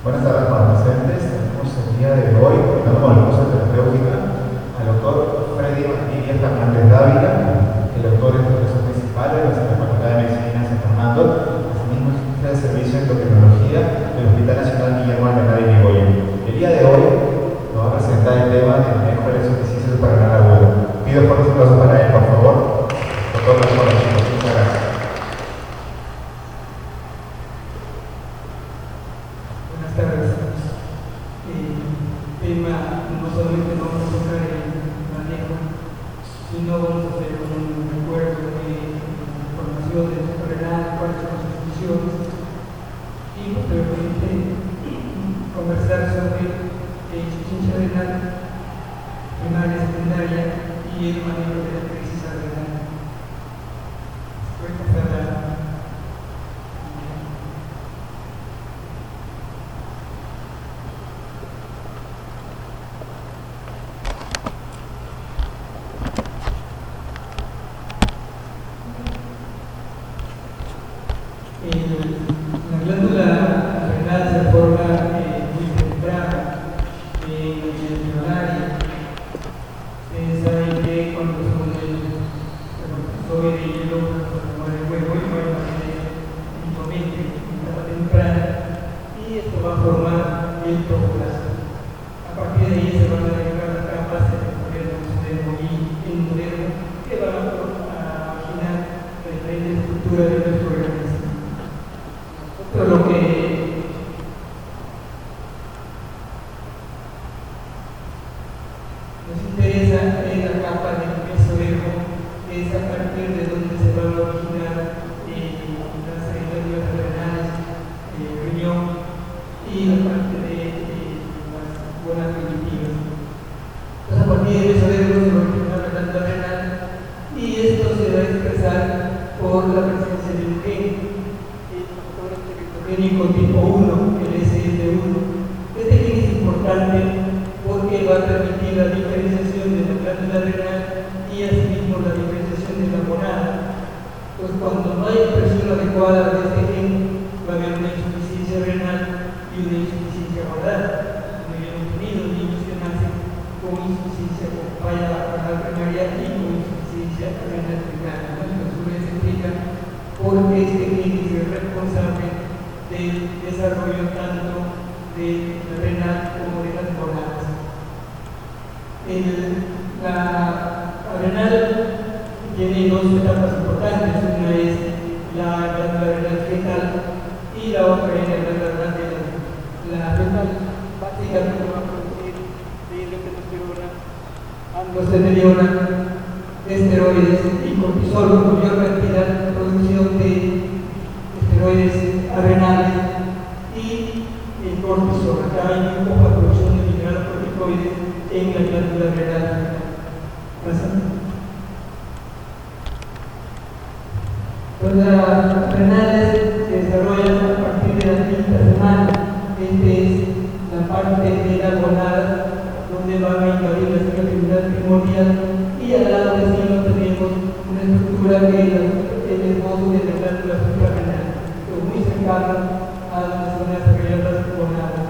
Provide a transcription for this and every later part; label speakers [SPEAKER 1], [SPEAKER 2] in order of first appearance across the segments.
[SPEAKER 1] Buenas tardes para los presentes. Tenemos el día de hoy, contando con el curso de terapéutica, al doctor Freddy Martínez Fernández Dávila. El doctor es profesor principal de la Facultad de Medicina de San Fernando, asimismo es jefe de servicio de endocrinología del Hospital Nacional Guillermo Almenara y Yrigoyen. El día de hoy nos va a presentar el tema de manejo de la insuficiencia suprarrenal aguda. Pido fuertes aplausos para él, por favor. Doctor, muchas gracias.
[SPEAKER 2] No solamente vamos a tocar el manejo, sino vamos a hacer un recuerdo de información de renal, cuáles son sus funciones y posteriormente conversar sobre insuficiencia renal, primaria, secundaria y el manejo de la crisis renal. La glándula renal se forma muy temprana en la vida primaria. Es ahí que cuando son el espermatozoide y el óvulo forman el huevo y forman el imponente en etapa temprana, y esto va a formar el protoplasma. A partir de ahí se van a agregar las capas de mesodermo y endodermo que van a imaginar la diferente estructura de nuestro organismo. Pero lo que nos interesa es la capa del mesodermo, que es a partir de donde se van a originar las glándulas renales, el riñón y la parte de las buenas primitivas. Entonces, a partir del mesodermo se va a originar la glándula renal y esto se va a expresar por la presencia de un gen. Clínico tipo 1, el SL1. Este gen es importante porque va a permitir la diferenciación de la glándula renal y asimismo la diferenciación de la monada. Entonces, cuando no hay expresión adecuada de este gen, va a haber una insuficiencia renal y una insuficiencia monadal. Como ya hemos tenido niños que nacen con insuficiencia con falla renal primaria y con insuficiencia renal primaria. Entonces, eso se explica porque este gen es el responsable del desarrollo tanto de la renal como de las monadas. La renal tiene dos etapas importantes, una es la glándula renal fetal y la otra es la glándula renal renal. La fetal básicamente va a producir dihidrotestosterona, androstenediona, esteroides y cortisol, con mayor cantidad de producción de esteroides adrenales y el cortisol. Acá hay muy poca producción de mineralocorticoides en la glándula renal. Entonces, las renales se desarrollan a partir de la quinta semana. Esta es la parte de la gonada donde van a invadir la actividad primordial, y al lado de encima tenemos una estructura que es el esbozo de la glándula suprarrenal, muy cercana a donde se van a desarrollar las gonadas.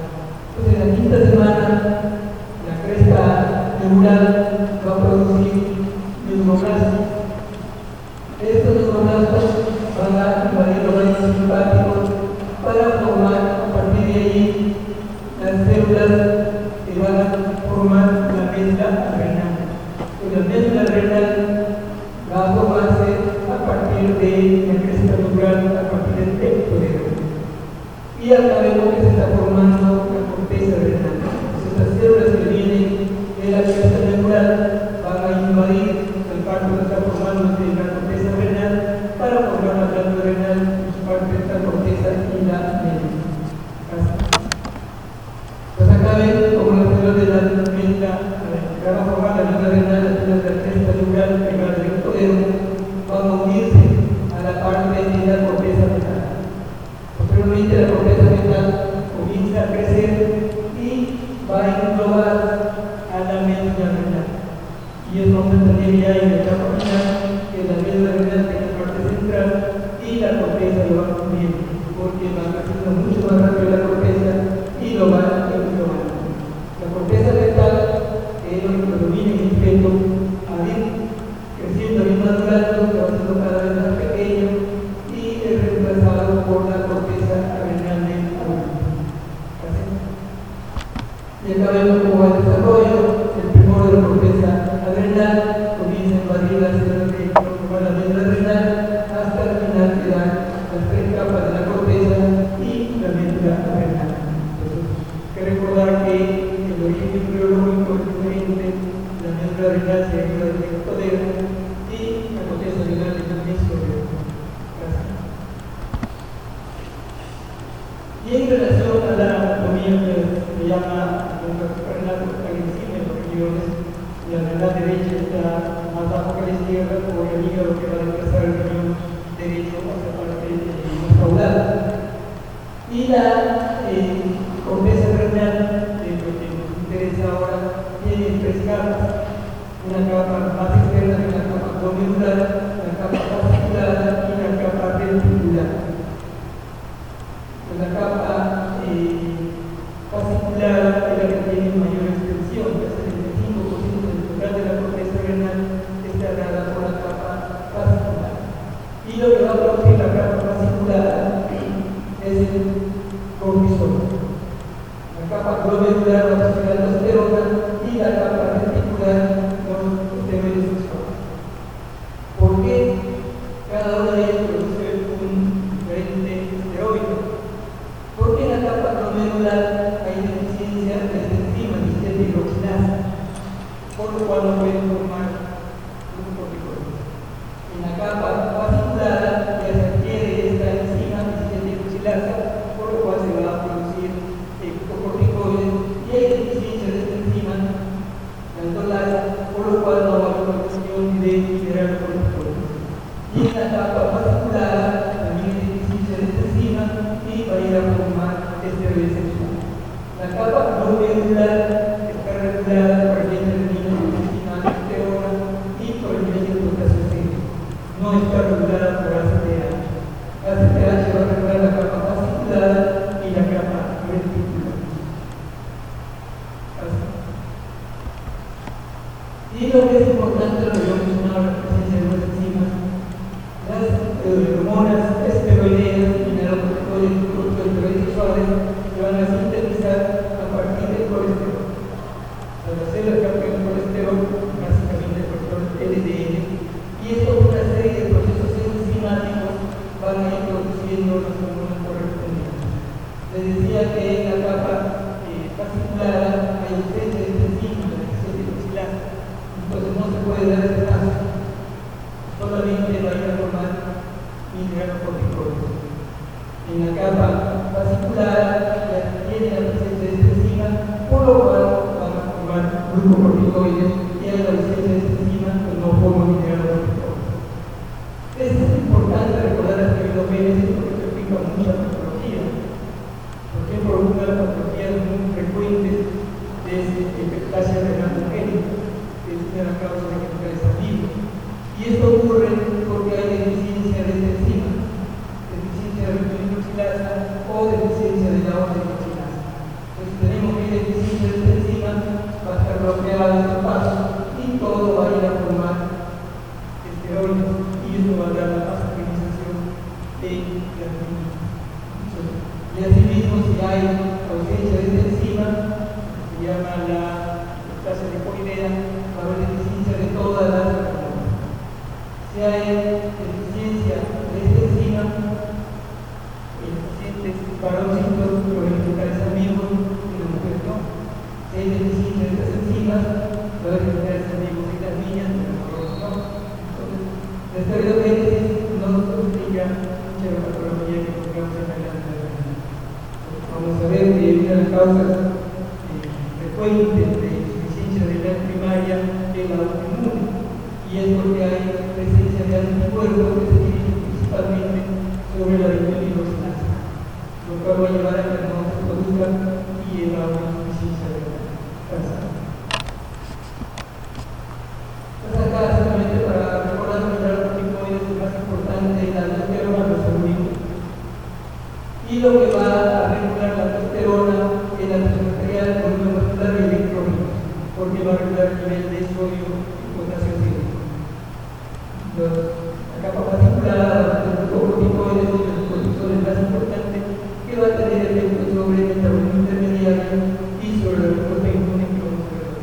[SPEAKER 2] Entonces, en la quinta semana, la cresta neural va a producir neuroblastos. Estos neuroblastos van a invadir los vasos simpáticos para formar a partir de ahí las células que van a formar la médula renal. La médula renal va a formarse a partir de la cresta neural, a partir del ectodermo. Y acá vemos que se está formando la corteza renal. Entonces, las células que vienen de la cresta neural van a invadir el parto que está formando de la corteza renal para formar la glándula renal, parte de la corteza y la médula. Pues acá ven como la célula de la médula va a formar la glándula renal, la cresta neural pegada al ectodermo, van a unirse a la parte de la corteza renal. Posteriormente, la corteza renal comienza a crecer y va a englobar a la médula renal. Y es donde también ya hay en la etapa final que la médula renal tiene la parte central y la corteza lo va a cubrir, porque va creciendo mucho más rápido la corteza y es lo que predomina en el feto al ir creciendo y madurando, que va siendo cada vez más pequeño y es reemplazado por la corteza adrenal del adulto. Y acá vemos cómo va el desarrollo. El primero de la corteza adrenal comienza a invadir las células que conforman la médula adrenal hasta el final que dan las tres capas de la corteza y la médula adrenal. Entonces, hay que recordar que el origen embriológico es diferente, la médula adrenal se deriva del ectodera y la corteza adrenal es el mesodera. Y en relación a la anatomía que se llama renal por encima de los riñones, la renal derecha está más bajo que la izquierda por el hígado que va a desplazar el riñón derecho hacia la parte más caudal. Y la corteza renal, lo que nos interesa ahora, tiene tres capas: una capa más externa que la capa glomerular, la capa fascicular y la capa reticular. La capa fascicular es la que tiene mayor extensión, que es el 25% del total de la corteza renal está dada por la capa fascicular. Y lo que va a producir la capa fascicular es el cortisol. La capa glomerular va a producir la aldosterona y la capa reticular los esteroides sexuales. ¿Por qué? Cada una de ellas produce un diferente esteroide. Porque en la capa glomerular hay deficiencia de esta enzima hidroxilasa, por lo cual no pueden formar glucocorticoides. En la capa fascicular ya se adquiere esta enzima hidroxilasa, por lo cual se va a producir glucocorticoides, y hay deficiencia de esta enzima aldolasa, por lo cual no va a haber producción de liberar corticoides. Y en la capa fascicular también hay deficiencia de esta enzima y va a ir a formar esteroides sexuales. La capa glomerular está regulada por el aldosterona y por el potasio C. No está regulada por ACTH. ACTH va a regular la capa fascicular y la capa reticular. Y lo que es importante, lo que yo mencionaba, la presencia de las enzimas, las hormonas esteroideas, mineralocorticoides y corticosteroides sexuales se van a sintetizar a partir del colesterol. Las células captan el colesterol, básicamente el colesterol LDL, y esto por una serie de procesos enzimáticos van a ir produciendo las hormonas correspondientes. Les decía que en la capa fascicular hay ausencia de esta enzima, la hidroxilasa, entonces no se puede dar ese paso, solamente va a ir a formar mineralocorticoides. En la capa fascicular ya tiene la presencia de esta enzima, por lo cual van a formar glucocorticoides, y hay la ausencia de esta enzima que no forma mineralocorticoides. Es importante recordar las trimedogenesis porque se explica mucha patología. Por ejemplo, una de las patologías muy frecuentes es hiperplasia renal congénita, que es una de las causas de que nunca es sabido. Y esto ocurre porque hay deficiencia de esta enzima, deficiencia de hidroxilasa o deficiencia de la hidroxilasa. Entonces tenemos que hay deficiencia de esta enzima, va a estar bloqueado este paso y todo va a ir a formar esteroides, y esto va a dar la vascularización de las enzimas. Y asimismo, si hay ausencia de esta enzima, se llama la hiperplasia lipoidea, va a haber deficiencia de todas las hormonas. Si hay deficiencia de esta enzima, el paciente varoncito probablemente es amigo y la mujer no. Si hay deficiencia de estas enzimas, probablemente es amigo de las niñas y los varones no. Entonces, la esteroidogénesis no nos explica mucha de la patología que encontramos en la glándula renal. Vamos a ver que una de las causas frecuentes de insuficiencia renal primaria es la autoinmune, y es porque hay presencia de anticuerpos que se dirigen principalmente sobre la hidroxilasa, lo cual va a llevar a que no se produzca y lleva a una insuficiencia renal. Entonces acá solamente para recordar que el corticoide más importante es la aldosterona, los hormonas. Y lo que va a regular la aldosterona es la presión arterial, volumen muscular y electrolitos, porque va a regular el nivel de sodio y potasio sérico. La capa particular de los corticoides y los cortisol es más importante, que va a tener efectos sobre el metabolismo intermediario y sobre la respuesta inmune muscular.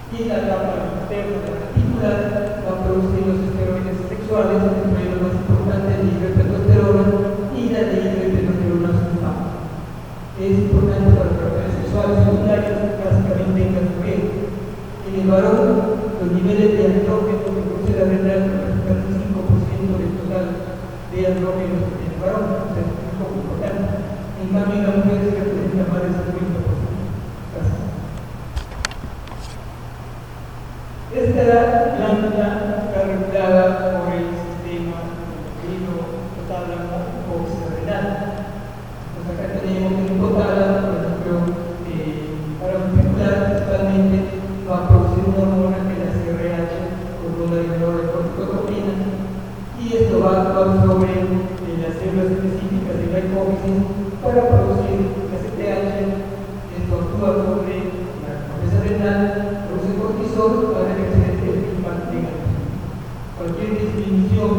[SPEAKER 2] Y la capa externa, la reticular, va a producir los esteroides sexuales, entre los más importantes, la hipertestosterona y la dihidrotestosterona sulfata. Es importante para las relaciones sexuales secundarias, básicamente en las mujeres. En el varón, los niveles de andrógenos que produce la renal representan un 5% del total de andrógenos en el varón, o sea, es un poco importante. En cambio, en la mujer se representa más del 50%. Esta glándula está regulada por el sistema endocrino hipotálamo o renal. Entonces acá tenemos que el hipotálamo, por ejemplo, para muscular, principalmente va a producir una hormona que es la CRH, hormona reguladora de corticotropina, y esto va a actuar sobre las células específicas de la hipófisis para producir la CTH. Esto actúa sobre la corteza renal, produce cortisol para ejercer el impacto negativo. Cualquier disminución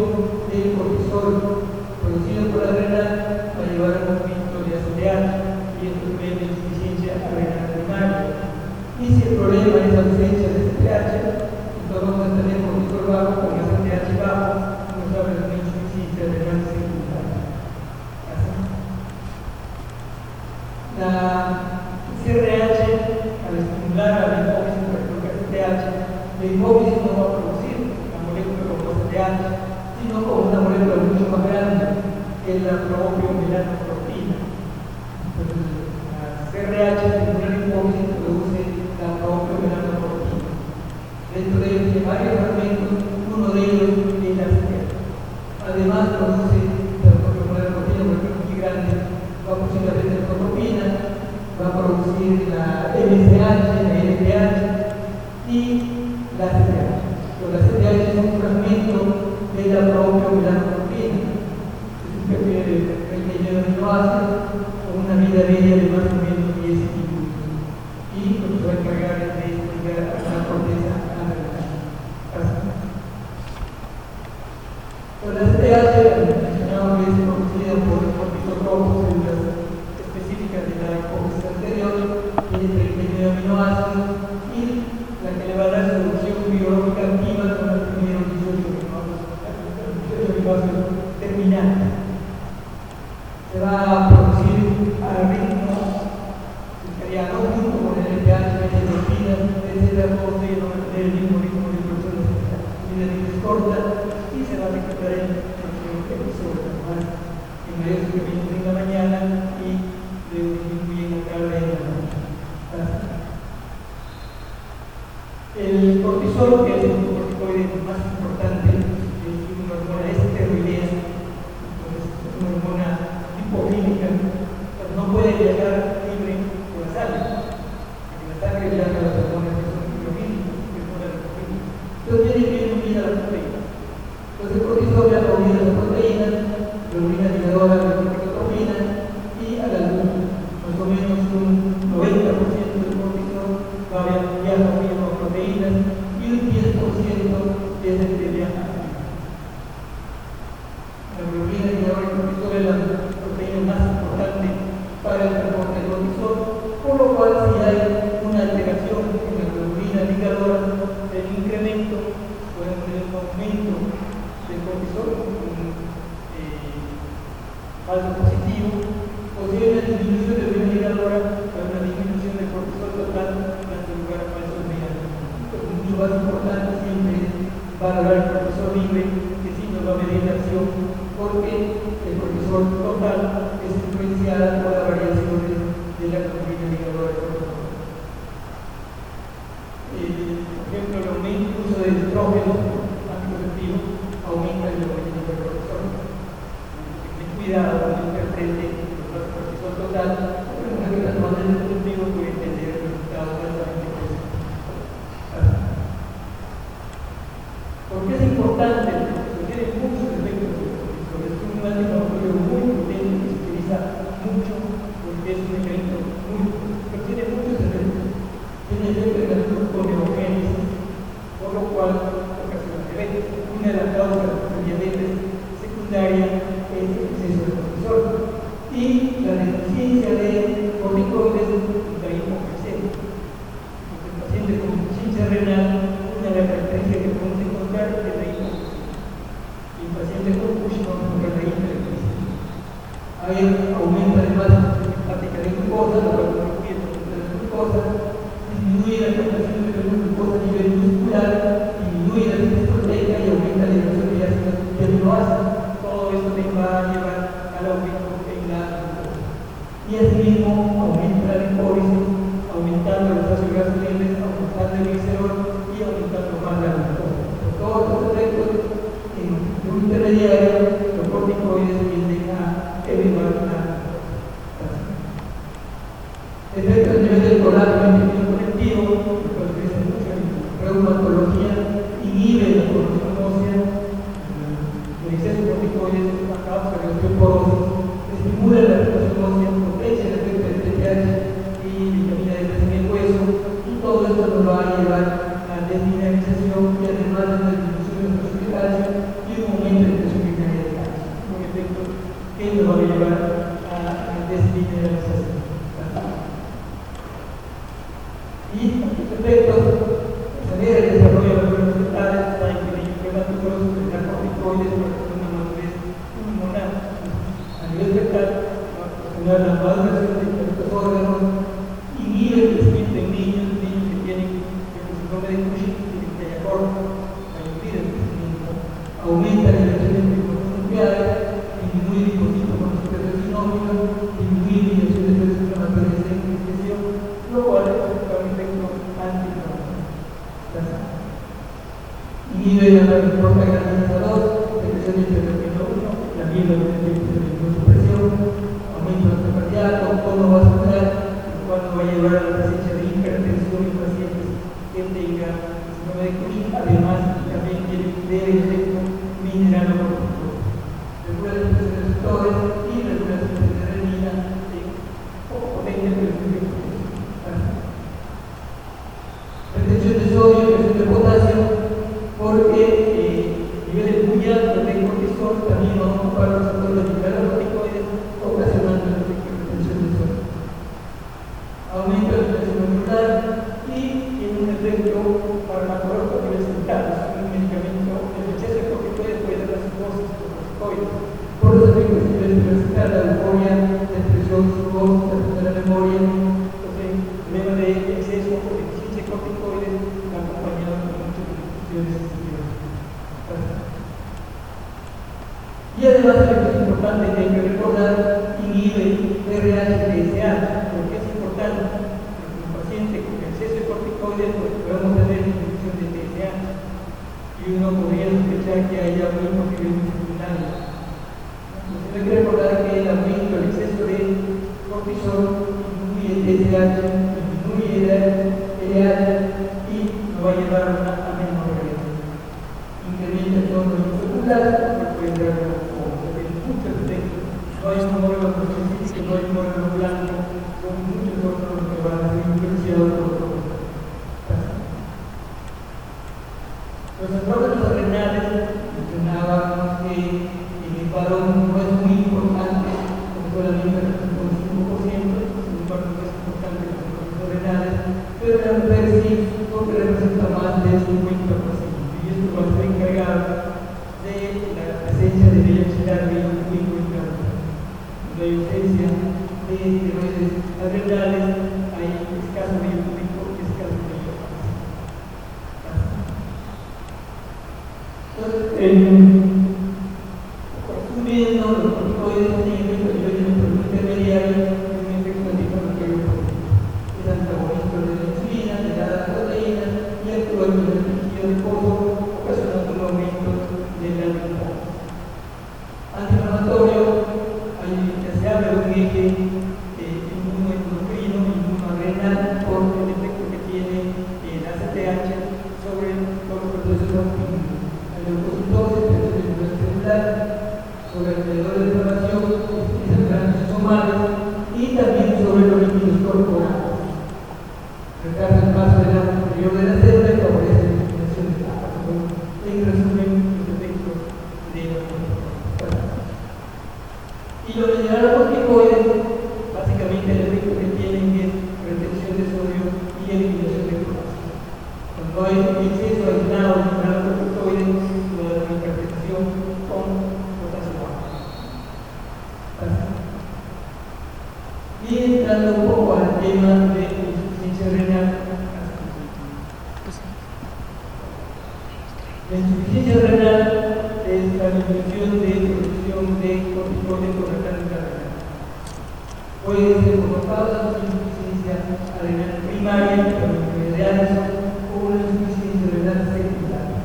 [SPEAKER 2] del cortisol producido por la renal va a llevar a un aumento de ACTH y esto puede tener insuficiencia renal primaria. Y si el problema es la ausencia de CTH, entonces vamos a tener cortisol bajo con ACTH bajo, nos habla de una insuficiencia renal secundaria. La CRH, al estimular a la hipófisis para que produzca CTH, la hipófisis no va a producir la molécula como CTH, sino como una molécula mucho más grande, que es la propia melanocortina. Entonces, la CRH, estimula la hipófisis, produce la propia melanocortina. Dentro de ellos hay varios fragmentos, uno de ellos es la CTH. Además, produce la propia melanocortina, porque es muy grande, va a producir la beta-ecotropina, va a producir la MSH, la LPH y la CTH. Pero la CTH es un fragmento de la propia melanocortina. Es un pequeño aminoácido con una vida media de más o menos 10 minutos. Y lo que se va a encargar es de explicar a la corteza renal. La CTH, mencionamos que es producida por cortisotropos, células específicas de la hipófisis anterior, tiene 39 aminoácidos y la que le va a dar solución biológica activa son los primeros 18 aminoácidos terminantes. Se va a producir al ritmo circadiano junto con el LPH, la endorfina, etcétera, todos ellos van a tener el mismo ritmo de producción de CTH. La vida es corta y se va a recuperar en episodios en mayor supervivencia en la mañana y disminuye en la tarde y en la noche. El cortisol, que es el corticoide más importante, es una hormona esteroidea, entonces es una hormona hipofílica, pero no puede viajar libre por la sangre, porque la sangre viaja a las hormonas que son biofílicas, que son las hipofílicas. Entonces tiene que ir unida a las proteínas. Entonces el cortisol viaja unido a las proteínas, la urina ligadora de la corticotropina y a la luz. Más o menos un 90% del cortisol va a viajar unido a proteínas y un 10% es el que viaja a la globulina ligadora de cortisol es la proteína más importante para el transporte de cortisol, por lo cual si hay una alteración en la globulina ligadora del incremento, puede tener un aumento del cortisol, falso positivo, o si hay una disminución de la globulina ligadora, hay una disminución del cortisol total en este lugar a falso negativo. Entonces, mucho más importante siempre es valorar el cortisol libre, que sí nos va a medir la acción, porque el cortisol total es influenciada por las variaciones de la globulina ligadora del cortisol. Por ejemplo, el aumento del uso de estrógenos anticonceptivos aumenta el globulina del cortisol. Ten cuidado cuando interprete el cortisol total, porque una vez que tomando el anticonceptivo puede tener resultados altamente positivos. ¿Por qué es importante? Porque tiene muchos efectos del cortisol. Es un antiinflamatorio muy potente que se utiliza mucho porque es un medicamento muy potente, pero tiene muchos efectos. Tiene efectos en la salud renal, una de las características que podemos encontrar es la hipoglucemia. Y en pacientes con Cushing vamos a encontrar la hiperglucemia. Hay aumento además hepática de glucosa, lo cual no requiere la glucosa, disminuye la captación de glucosa a nivel muscular, disminuye la síntesis proteica y aumenta la liberación de ácidos de aminoácidos. Todo esto te va a llevar al aumento en la glucosa. Y asimismo aumenta la lipólisis, aumentando los ácidos grasos libres, aumentando el glicerol y aumentando más la glucosa. Por todos estos efectos, en un intermediario, los corticoides tienden a elevar la glucosa. Efectos a nivel del colágeno y el conectivo, lo que es en reumatología, inhibe la formación ósea, el exceso de corticoides causa la osteoporosis, estimula la formación ósea, potencia el efecto del TPH y vitamina D3 en el hueso, y todo esto nos va a llevar a la desmineralización y además de la disminución de nuestro de calcio y un aumento de presión primaria de calcio, un efecto que nos va a llevar a la desmineralización. Y estos efectos acelera el desarrollo de las células fetales, la incremento prematuros, la corticoides, una madurez hormonal. A nivel fetal, acelera la maduración de estos órganos, inhibe el crecimiento en niños que tienen el síndrome de Cushing y el Guillain-Barré, inhibe el crecimiento, aumenta la liberación de glucosa nucleares, disminuye el linfocitos con los secretos sinónicos, disminuye la liberación de células inflamatorias en infección, lo cual es un efecto antiinflamatorio. Inhibe la prostaglandina 2, secreción de interleuquina 1, la inmunosupresión, aumento del cardíaco, tono vascular, lo cual nos va a llevar a la presencia de hipertensión en pacientes que tengan síndrome de Cushing, además también tiene efecto mineralocorticoide. Regula la expresión de receptores y regula la expresión de renina en poco potencia, pero es muy efectivo. Retención de sodio y retención de potasio, porque niveles muy altos de cortisol también van a ocupar los receptores de mineralocorticoides, ocasionando la retención de sodio. Aumenta la presión muscular y tiene un efecto farmacológico a nivel central. Es un medicamento, el exceso de corticoides puede dar la psicosis por corticoides. Por los efectos a nivel central, la euforia, la expresión, la memoria. Entonces, el problema de exceso o deficiencia de corticoides va acompañado con muchas disfunciones. Y además, es importante que hay que recordar, inhibe RH-TSH, porque es importante, porque en un paciente con exceso de corticoides pues, podemos tener disminución de TSH y uno podría sospechar que haya un hipotiroidismo secundario. Entonces hay que recordar que el aumento, el exceso de cortisol disminuye el TSH, disminuye el LH y nos va a llevar a menor riesgo. Incrementa el tono muscular, puede dar muchos efectos. No hay un órgano específico, no hay un órgano blanco, son muchos órganos que van a ser influenciados por otros. Los órganos renales, mencionábamos que en el varón no es muy importante, porque solamente representa un 5%, sin embargo es importante los órganos renales, pero en la mujer sí, porque representa más del 50%, y esto va a ser encargado de la presencia de VIH muy importante. La ausencia de esteroides adrenales, hay escaso brillo público y escaso brillo fácil. Entonces, resumiendo, los corticoides tienen efecto a nivel intermediario y un efecto antiinflamatorio potente. Es antagonista de la insulina, de las proteínas y actúa en el tejido adiposo, ocasionando un aumento de la glucosa. Antiinflamatorio, se habla de un eje inmunoendocrino, inmunoadrenal, por el efecto que tiene el ACTH sobre todos los procesos autoinmunes. La leucocitosis, hay exceso aislado de corticoides o de la hipertensión con potasio bajo. Y entrando un poco al tema de insuficiencia renal. La insuficiencia renal es la disminución de producción de corticoides por la cánula renal. Puede ser por causa de insuficiencia renal primaria, por enfermedades o una insuficiencia renal secundaria.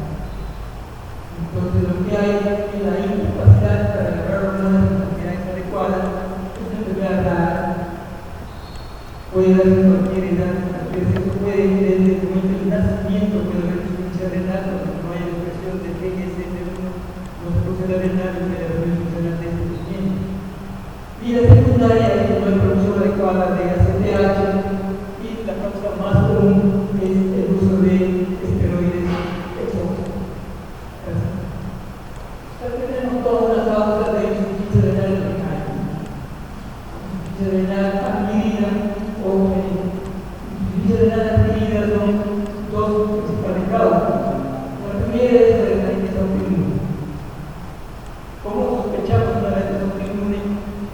[SPEAKER 2] Entonces, lo que hay es la incapacidad para agarrar hormonas en cantidades adecuadas, es una enfermedad rara. Puede darse en cualquier edad, eso puede desde el momento del nacimiento, puede haber insuficiencia renal, cuando no hay depresión de GSS1, no se produce la renal y puede haber insuficiencia renal de este nacimiento. Y la secundaria es que no hay producción adecuada de ACTH y la causa más común es el uso de esteroides exógenos. Tenemos todas las causas de insuficiencia renal primaria. Insuficiencia renal adquirida o insuficiencia renal adquirida son dos principales causas. La primera es la diabetes autoinmune. ¿Cómo sospechamos una diabetes autoinmune?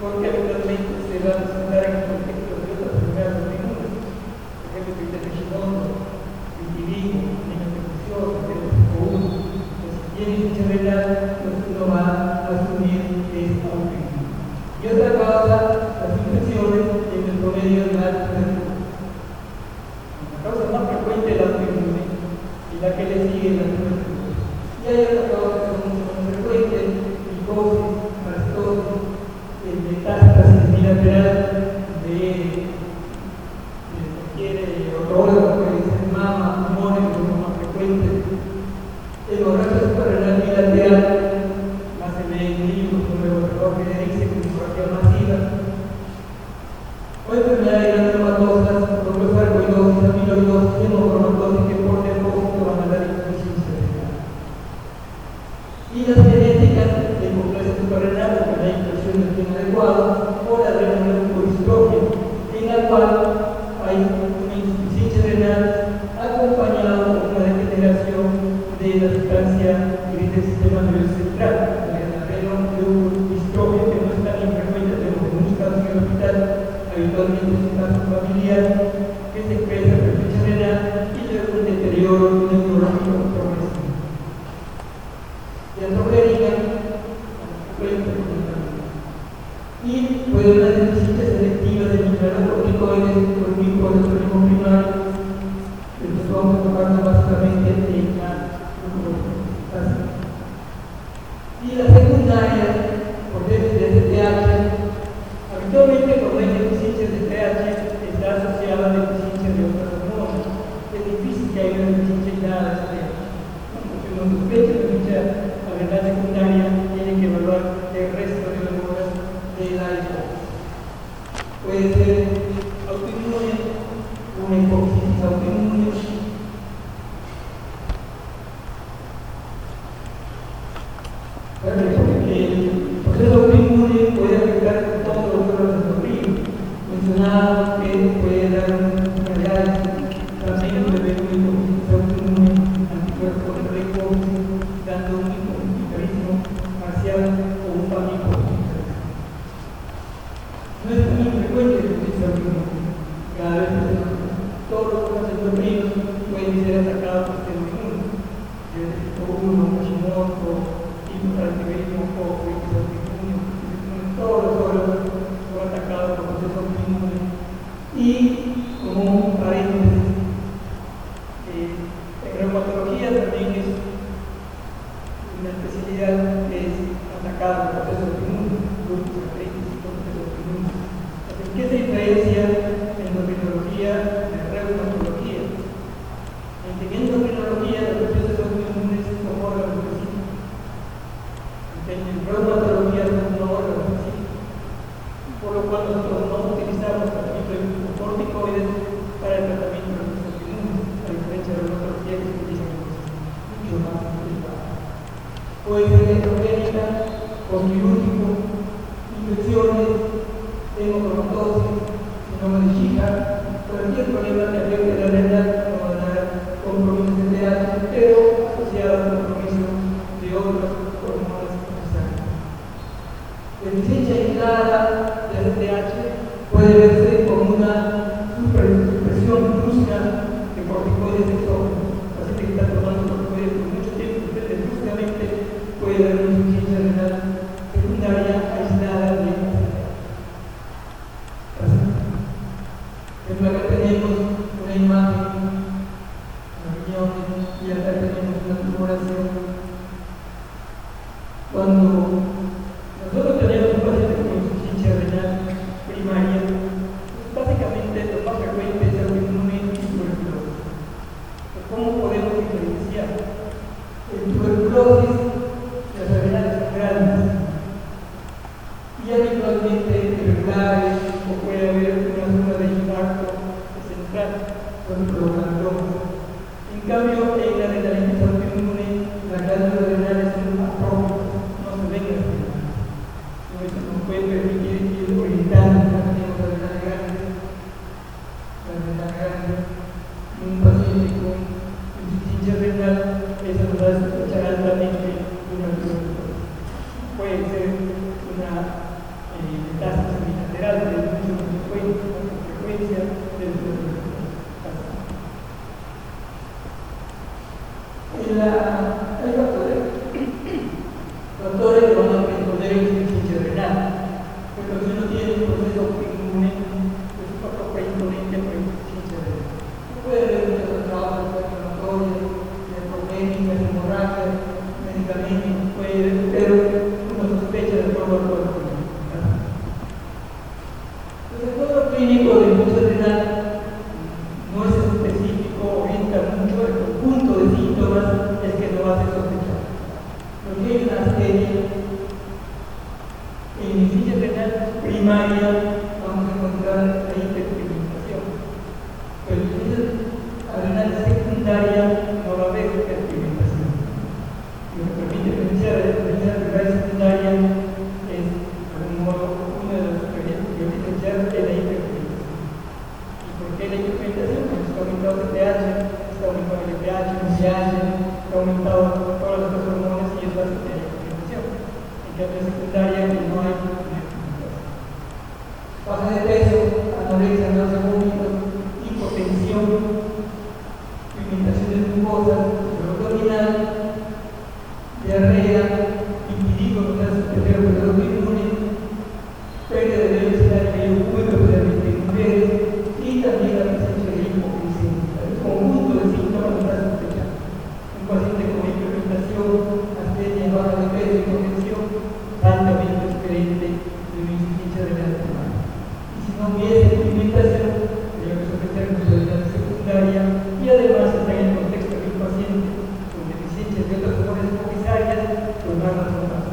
[SPEAKER 2] Porque habitualmente se va a presentar en el contexto de otras enfermedades autoinmunes, por ejemplo, el Hashimoto, el vitiligo, la hipertensión, el tipo 1. Entonces, si tiene insuficiencia renal, uno va a asumir que es autoinmune. Y otra causa, las infecciones en el promedio de la tuberculosis. La causa más frecuente es la autoinmune y la que le sigue es la tuberculosis. Y hay otras causas que son mucho más frecuentes: liposis, mastosis, metástasis bilateral de cualquier otro órgano, puede ser mama, pulmones, que son los más frecuentes. Hemorragia suprarrenal bilateral, más se ve en libros como el Jorge de Erickson, que es hemorragia masiva. O enfermedades granulomatosas, sarcoidosis, amiloidosis, hemocromatosis, que por depósito van a dar insuficiencia renal. Y las genéticas de hipoplasia suprarrenal, con la impresión del gen adecuado, o la renal-leukodistropia, en la cual hay una insuficiencia renal acompañada por una degeneración de la sustancia del sistema nervioso central, la renal-leukodistropia, que no es tan infrecuente, tenemos en muchos casos en el hospital, habitualmente es un caso familiar, que se expresa en insuficiencia renal y luego un deterioro neurológico progresivo. Y atroférica, y puede haber una deficiencia selectiva de mineralocorticoides por microaldosteronismo primario. Entonces vamos a tocarnos básicamente en la glucosa. Y la secundaria, por déficit de TH, habitualmente cuando hay deficiencia de TH está asociada a deficiencia de otras hormonas. Es difícil que haya una deficiencia aislada de TH. Porque uno sospecha de mucha enfermedad secundaria, tiene que evaluar el resto de las hormonas de la hipófisis. Puede ser autoinmune, una hipófisis autoinmune. Porque el proceso autoinmune puede afectar todos los órganos endocrinos. Mencionaba que puede dar enfermedades, también puede haber una hipófisis autoinmune, anticuerpos contra la hipófisis, dando un hipotiroidismo parcial o un panhipotiroidismo. No es muy frecuente la insuficiencia autoinmune. Cada vez todos los órganos endocrinos pueden ser atacados por sistema inmune. Desde el tipo 1, Hashimoto, hipoparathyroidismo o autoinmune. Todos los órganos son atacados por proceso autoinmune. Y como un paréntesis, en reumatología también es una especialidad que es atacada por proceso autoinmune, lupus, artritis y por proceso autoinmune. ¿Qué se diferencia en endocrinología de reumatología? En endocrinología los procesos autoinmunes son órganos específicos. En reumatología son órganos específicos. Por lo cual nosotros no utilizamos tratamiento de glucocorticoides para el tratamiento de los procesos autoinmunes, a diferencia de la reumatología que se utiliza mucho más complicado. Puede ser estrogénica, postquirúrgico, infecciones, hemocromatosis, síndrome de Chica, cualquier problema que afecte la renal, como la compromiso de deficiencia aislada de ACTH puede verse como una supresión brusca de corticoides exógenos. Paciente que está tomando corticoides por mucho tiempo, bruscamente puede haber una insuficiencia renal secundaria aislada de ACTH. Acá tenemos una imagen, una riñón, y acá tenemos una tumoración. Cuando nosotros tenemos un paciente con insuficiencia renal primaria, pues básicamente lo más frecuente es autoinmune y tuberculosis. ¿Cómo podemos diferenciar? En tuberculosis, las renales son grandes y habitualmente irregulares, o puede haber una zona de infarto central con prolongación. En cambio, en la renalitis autoinmune, las glándulas renales son atróficas, no se ven las renales. Eso nos puede permitir ir orientando la renal grande, en un paciente con insuficiencia renal, eso nos va a sospechar altamente una tuberculosis. Puede ser una metástasis bilateral de mucho más frecuencia de tuberculosis. Hay factores que van a predisponer a insuficiencia renal. Pero si uno tiene un proceso autoinmune, es un factor predisponente para insuficiencia renal. Puede haber muchas causas inflamatorias, neutropénicas, hemorragias, medicamentos, pero uno sospecha de todo el cuerpo. El cuadro clínico de insuficiencia renal no es específico, orienta mucho, el conjunto de síntomas es que no hace sospechar. Lo que hay una astenia en insuficiencia renal primaria, vamos a encontrar la hiperpigmentación. Pero en insuficiencia renal secundaria no va a haber hiperpigmentación. Lo que permite diferenciar la insuficiencia renal secundaria es, de algún modo, una de las diferencias que diferenciar es la hiperpigmentación. ¿Y por qué la hiperpigmentación? Porque está aumentado el pH, está aumentado el pH, el pH, está aumentado todas las otras hormonas y eso hace que haya hiperpigmentación. En cambio, secundaria no hay hiperpigmentación. Baja de peso, anorexia, náusea, vómito, hipotensión, pigmentación de glucosa, dolor abdominal, diarrea, vitiligo, no se superior al autoinmune, pérdida de velocidad de vello público, especialmente en mujeres, y también la presencia de hipoglucemia. El conjunto de síntomas nos da sospechar. Un paciente con hiperpigmentación, astenia, baja de peso, hipotensión, altamente diferente de una insuficiencia renal primaria. Y si no hubiese pigmentación, habría que sospechar insuficiencia secundaria y además está en el contexto de un paciente con deficiencias de otras hormonas comisarias, pues más razón más.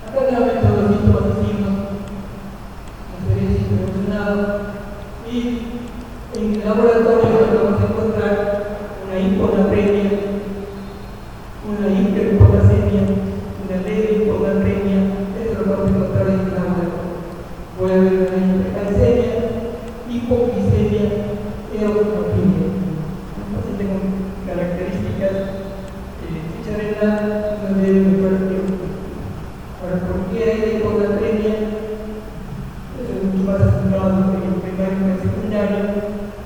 [SPEAKER 2] Acá nuevamente los síntomas y signos, no sería siempre mencionado, y en el laboratorio vamos a encontrar una hiponatremia, una hiperpotasemia, una leve hiponatremia, eso lo vamos a encontrar en el laboratorio. Puede haber una hipercalcemia, hipoglicemia, eosinofilía. Un paciente con características de insuficiencia renal no debe mejorar tiempo. Ahora, ¿por qué hay la hiponatremia? Eso es mucho más acentuado en el primario que en el secundario,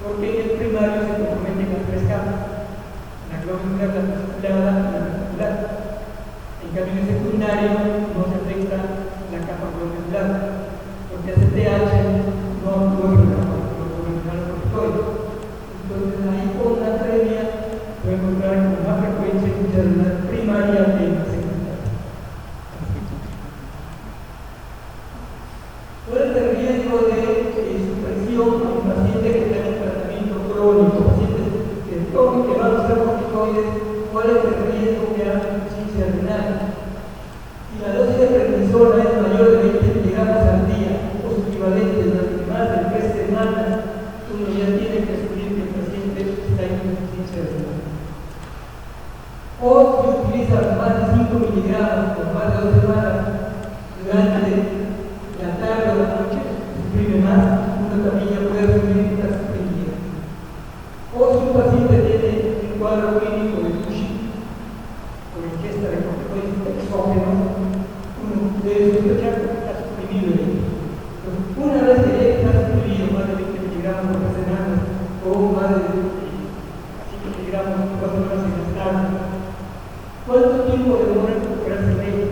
[SPEAKER 2] porque en el primario se comprometen las tres capas: la glomerular, la vascular, la reticular. En cambio, en el secundario no se afecta la capa glomerular, porque ACTH no actúa en la capa glomerular corticoide. Entonces, la hiponatremia puede encontrar con más frecuencia en insuficiencia renal primaria que en la secundaria. ¿Cuál es el riesgo de supresión a un paciente que está en tratamiento crónico, pacientes que van a usar corticoides? ¿Cuál es el riesgo que hay de insuficiencia renal? Si la dosis de prednisona es mayor de 20 miligramos al día, o su equivalente durante más de 3 semanas, uno ya tiene que asumir que el paciente está en insuficiencia renal. O si utiliza más de 5 miligramos por más de 2 semanas durante la tarde o la noche, suprime más, uno también ya puede asumir que está suprimida. O si un paciente tiene un cuadro clínico de Cushing, o por ingesta de corticoides exógenos, uno debe sospechar que está suprimido el hígado. Entonces, una vez que ya está suprimido más de 20 miligramos por semana o más de 5 miligramos por 4 horas en el estado, ¿cuánto tiempo demora en recuperarse el eje?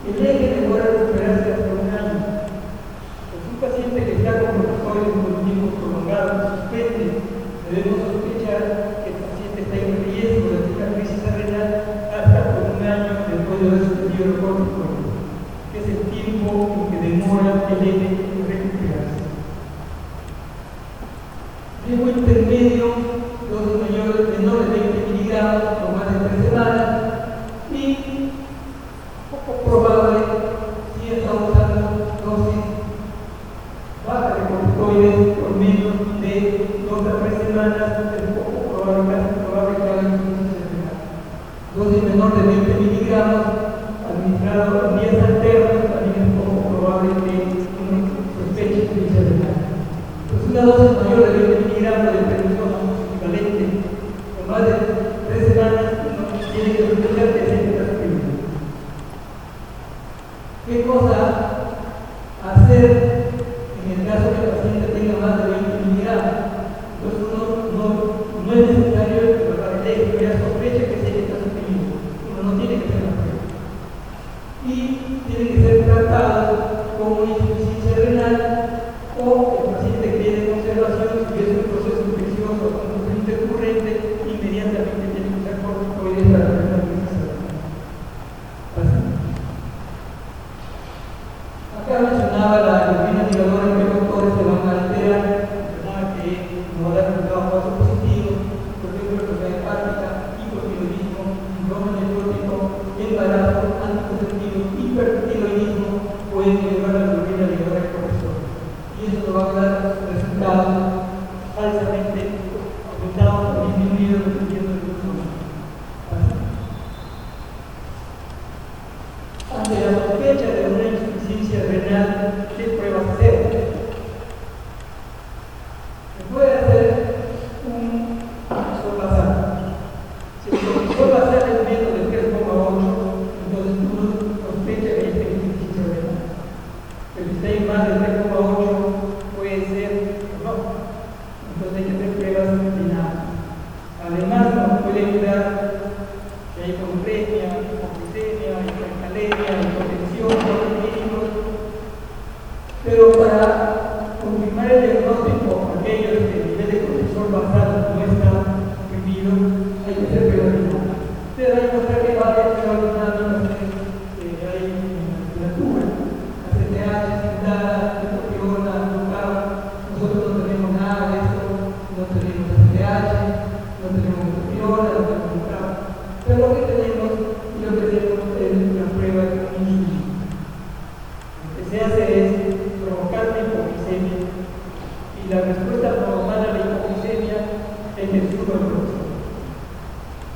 [SPEAKER 2] El eje demora en recuperarse hasta un año. Pues un paciente que está con corticoides por un tiempo prolongado, suspende, debemos sospechar que el paciente está en riesgo de tener crisis renal hasta por un año después de haber suspendido el corticoide, que es el tiempo en que demora el eje en recuperarse. Tiempo intermedio, dosis menores de 20 miligramos por más de 3 semanas y poco probable si está usando dosis baja de corticoides por menos de 2 a 3 semanas, es poco probable, casi probable que haga insuficiencia renal. Dosis menor de 20 miligramos administrado en días alternos también es poco probable que uno sospeche insuficiencia renal. Entonces, una dosis mayor de 20 miligramos de prednisona equivalente con más de 3 semanas uno tiene que sospechar que se está suprimido. ¿Qué cosa hacer en el caso que el paciente tenga más de 20 miligramos? Entonces no es necesario evaluar el eje, pero ya sospecha que se está suprimido. Uno no tiene que hacer la prueba. Y tiene que ser tratado con una insuficiencia renal o el paciente que tiene conservación, si es un proceso infeccioso o un intercurrente, inmediatamente tiene que usar corticoides para prevenir la crisis renal. Acá mencionaba la hemoglobina ligadora en que los doctores se van a alterar, mencionaba que no va a dar resultados falso positivos, por ejemplo, enfermedad hepática, hipotiroidismo, síndrome nefrótico, embarazo, anticonceptivo, hipertiroidismo, pueden elevar la hemoglobina ligadora en cortisol. Y eso nos va a dar resultados falsamente aumentados o disminuidos dependiendo del uso. Ante la sospecha de una insuficiencia renal, ¿qué pruebas hacer? Se puede hacer un cortisol basal. Si el cortisol basal es menos de 3,8, entonces uno sospecha que hay insuficiencia renal. Pero si hay más de 3,8, puede ser no. Entonces hay que hacer pruebas finales. Además, nos puede ayudar que hay hipopremia, hipoglicemia, hipercaleria, hipotensión, clínicos. Pero para confirmar el diagnóstico, aquellos que el nivel de cortisol basal no está suprimido, hay que hacer pruebas finales. Pero hay que mostrar que vale pruebas finales que hay en la literatura. La CTH, Sindara, Metoprolol, Locao. Nosotros no tenemos nada de esto, no tenemos CTH, no tenemos Metoprolol, no tenemos Locao. Pero lo que tenemos es una prueba de insulina. Lo que se hace es provocar la hipoglicemia y la respuesta provocada a la hipoglicemia es el flujo de cortisol.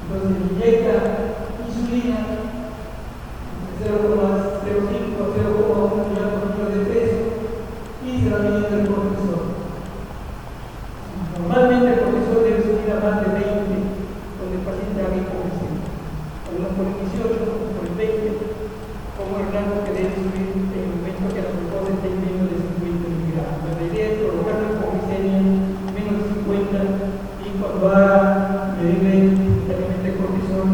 [SPEAKER 2] Entonces se inyecta insulina entre 0,05 a 0,1 millones por kilo de peso y se va midiendo el cortisol. Normalmente el cortisol debe subir a más de 20 cuando el paciente haga hipoglicemia. Algunos por el 18, por el 20, como el rango que debe subir en el momento que la glucosa esté en menos de 50 miligramos. La idea es provocar la hipoglicemia menos de 50 y cuando haga medirle simultáneamente cortisol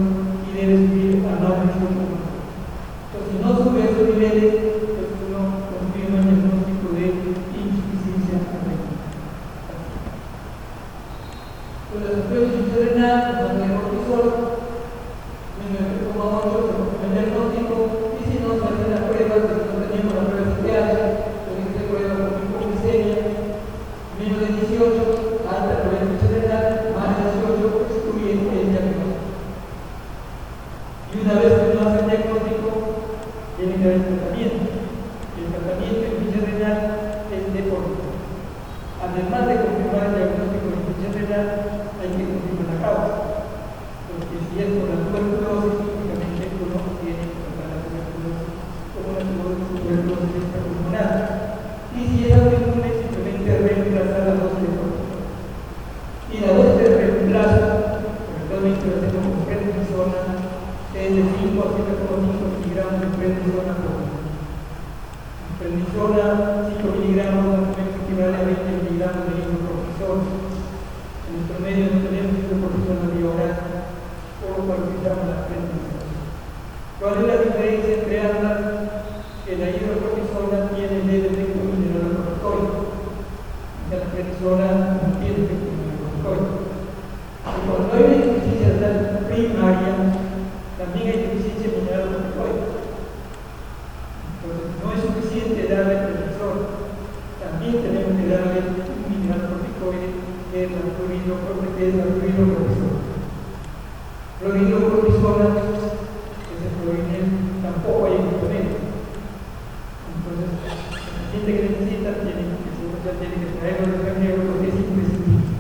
[SPEAKER 2] y debe subir a más de 5. Entonces, si no sube a esos niveles, pues uno confirma el diagnóstico de insuficiencia renal. Con la insuficiencia renal, con el cortisol, menos de 3,8 se confirma el diagnóstico, y si no se hacen las pruebas, si no tenemos la prueba de CTH, también se prueba con hipoglicemia, menos de 18, alta prueba de insuficiencia renal, más de 18, excluye el diagnóstico. Y una vez que uno hace el diagnóstico, tiene que haber un tratamiento. Y el tratamiento de insuficiencia renal es de fórmula. Además de confirmar el diagnóstico de insuficiencia renal, hay que confirmar la causa. Porque si es por la tuberculosis, únicamente uno tiene que tratar la tuberculosis como una tuberculosis extrapulmonar. Y si es autoinmune, simplemente reemplazar la dosis de cortisol. Y la dosis de reemplazo, sobre todo en interacción con prednisona, es es de 5 a 7,5 miligramos de prednisona por día. Prednisona 5 miligramos equivale a 20 miligramos de hidrocortisona. En el promedio no tenemos hidrocortisona vía oral, solo para utilizar la prednisona. ¿Cuál es la diferencia entre ambas? Que la hidrocortisona tiene leve efecto mineralocorticoide, que la prednisona no tiene efecto mineralocorticoide. Y cuando hay una insuficiencia renal primaria, también hay deficiencia mineralocorticoide. Entonces, no es suficiente darle prednisona, también tenemos que darle un mineralocorticoide que es la fluoridocortisona. Fluoridocortisona es el fluorinil, tampoco hay medicamento. Entonces, el paciente que necesita tiene que traerlo de extranjero porque es imprescindible.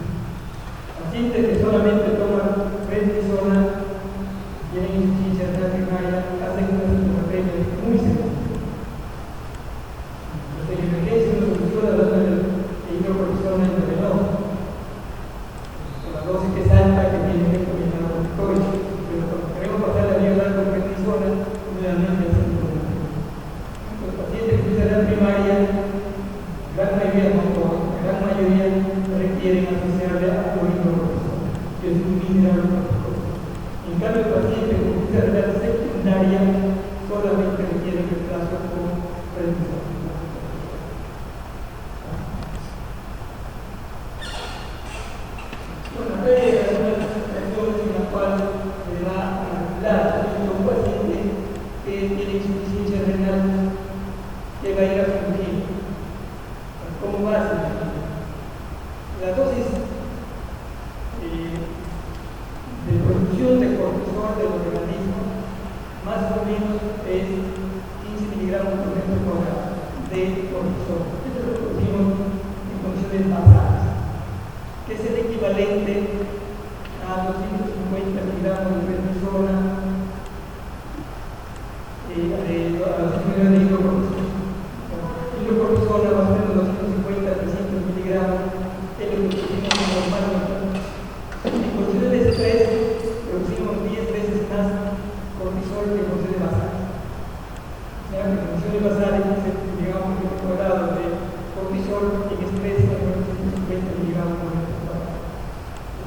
[SPEAKER 2] Pacientes que solamente toman prednisona, tienen insuficiencia renal primaria, hacen una sintomatología muy severa. Entonces, en emergencia uno soluciona dando el hidrocortisona intravenoso. Con la dosis que es alta, que tiene efecto mineralocorticoide. Pero cuando queremos pasar la vía oral con prednisona, nuevamente es sintomático. Los pacientes que usan la primaria, gran mayoría requieren asociarle a fluoridocortisona, que es un mineralocorticoide. En cambio, el paciente que usa la secundaria solamente requiere reemplazo con prednisona. Bueno, hay algunas situaciones en las cuales se va a regular un paciente que tiene insuficiencia renal que va a ir a cirugía. ¿Cómo va a ser? La dosis de producción de cortisol del organismo más o menos es 15 miligramos por metro cuadrado de cortisol. Esto lo producimos en condiciones basales, que es el equivalente a 250 miligramos de prednisona a los miligramos de hidrocortisona. Hidrocortisona más o menos 250 a 300 miligramos es lo que producimos normalmente. En condiciones de estrés producimos 10 veces más cortisol que en condiciones basales. O sea, en condiciones basales, digamos, un cuadrado de cortisol en estrés es 250 miligramos por metro cuadrado.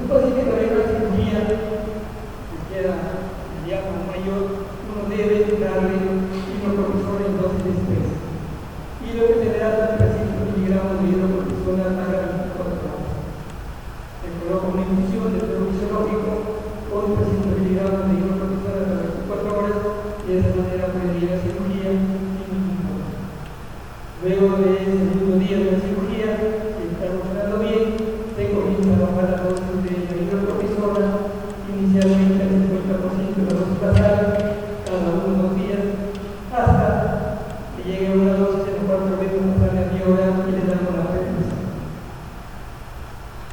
[SPEAKER 2] Un paciente que va a ir a la cirugía, que quiera el diálogo mayor, uno debe darle hidrocortisona en dosis de estrés. Y lo que se le da es 300 miligramos de hidrocortisona cada 24 horas. Se coloca una infusión de flujo fisiológico con 300 miligramos de hidrocortisona cada 24 horas y de esa manera puede ir a cirugía sin ningún problema. Luego del segundo día de la cirugía, si está funcionando bien, se comienza a bajar la dosis de hidrocortisona, inicialmente al 50% de la dosis basal, cada 1 o 2 días, hasta que llegue a una dosis en la cual podemos pasar la vía oral y le damos la prednisona.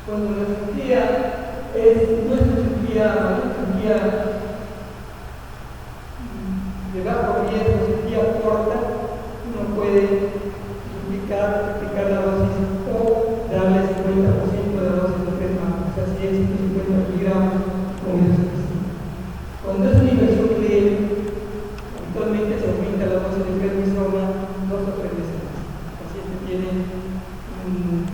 [SPEAKER 2] Cuando la cirugía no es una cirugía de bajo riesgo, cirugía corta, uno puede duplicar la dosis o darle 50% de la dosis de prednisona, o sea, 150 miligramos con eso es suficiente. Cuando es una inversión leve, actualmente se aumenta la dosis de prednisona 2 o 3 veces más. El paciente tiene un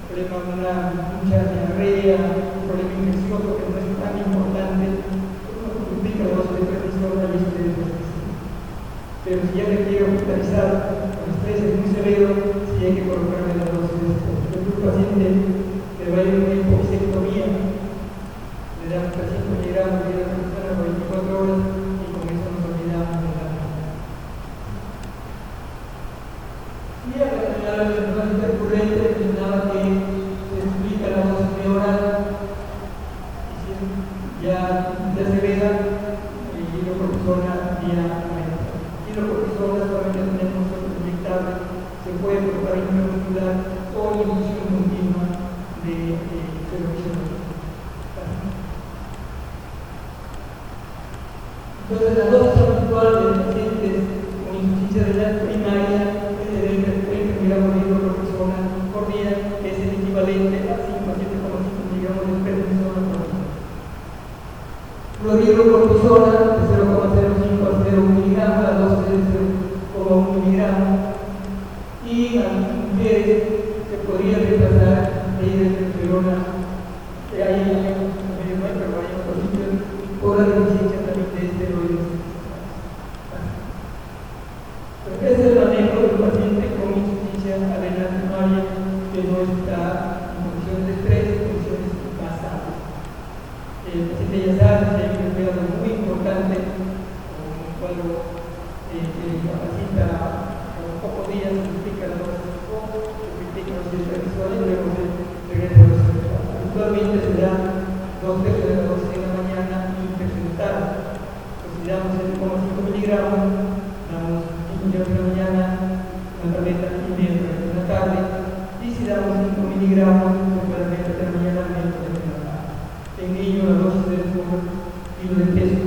[SPEAKER 2] problema, mucha diarrea, un problema infeccioso que no es tan importante, uno duplica la dosis de prednisona y eso debe ser suficiente. Pero si ya requiere hospitalizar, el estrés es muy severo, si hay que colocarle la dosis de estrés. Por ejemplo, un paciente que va a ir a una hipoglicemia, le damos 300 miligramos de hidrocortisona por 24 horas y con eso nos olvidamos de la vida. Y a la enfermedad recurrente mencionaba que se explica la dosis oral y si ya severa, el hidrocortisona vía maestra. Hidrocortisona solamente tenemos inyectable, se puede colocar intramuscular o infusión continua de televisión. Entonces, la dosis habitual de pacientes con insuficiencia renal primaria es de 30 miligramos de hidrocortisona por día, que es el equivalente a 5 a 7,5 miligramos de prednisona por día. Fluoridocortisona de 0,5 Barcelona, hay medio metro, hay otros sitios, por la deficiencia también de esteroides. Ese es el manejo del paciente con insuficiencia renal primaria que no está en condiciones de estrés, en condiciones basadas. El paciente ya sabe que hay un cuidado muy importante, cuando incapacita a los pocos días, critica la dosis de poco, critica los visuales y luego se regresa a los resultados. Habitualmente se da 2 tercios de la dosis en la mañana interpretada. Si damos 0,5 miligramos, damos 5 de la mañana, una tableta y media de la tarde, y si damos 5 miligramos, regularmente de la mañana, media de la tarde. En niños, la dosis de kilo de peso,